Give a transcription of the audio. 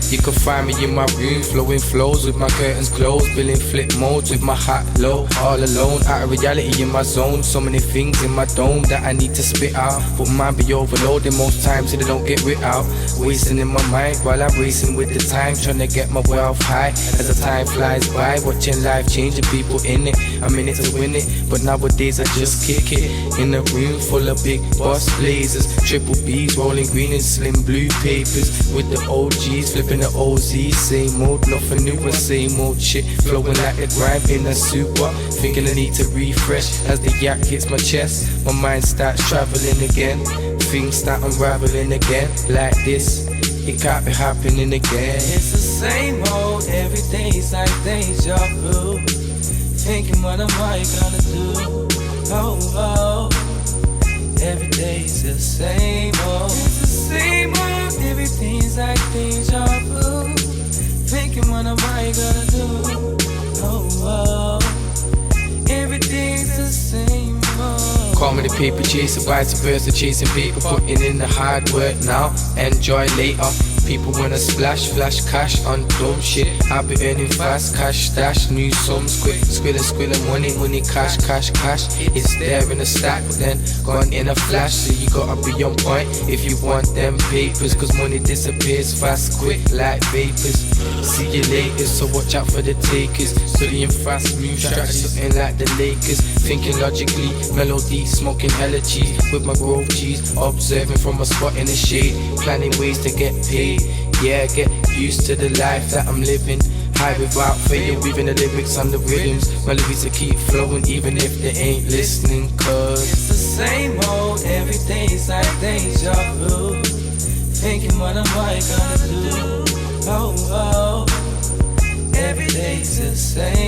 You can find me in my room, flowing flows with my curtains closed, billing flip modes with my hat low, all alone, out of reality in my zone. So many things in my dome that I need to spit out, but mine be overloading most times so they don't get writ out. Wasting in my mind while I'm racing with the time, trying to get my wealth high as the time flies by. Watching life changing, people in it, I'm in it to win it, but nowadays I just kick it. In a room full of big boss blazers, triple B's rolling green and slim blue papers, with the OGs flipping the OZs. Same old, nothing new but same old shit, flowing like a grime in a super. Thinking I need to refresh as the yak hits my chest. My mind starts traveling again, things start unraveling again. Like this, it can't be happening again. It's the same old, everything's like deja vu. Thinking what am I gonna do? Oh, oh. Every day's the same old. It's the same old, everything's like deja vu. Thinking what am I gonna do? Oh, oh. Everything's the same old. Call me the paper chaser, vice versa, chasing paper, putting in the hard work now, enjoy later. People wanna splash, flash cash on dumb shit. I be earning fast, cash stash, new sums quick. Squilling money, money, cash, cash, cash. It's there in a stack, but then gone in a flash. So you gotta be on point if you want them papers, cause money disappears fast, quick, like vapors. See you later, so watch out for the takers. Studying fast, new strategy, something like the Lakers. Thinking logically, melody, smoking hella cheese with my grove cheese. Observing from a spot in the shade, planning ways to get paid. Yeah, get used to the life that I'm living. High without fail, weaving the lyrics on the rhythms. My lyrics will keep flowing even if they ain't listening, cause it's the same old, everything's like deja vu. Thinking what am I gonna do? Oh, oh. Every day's the same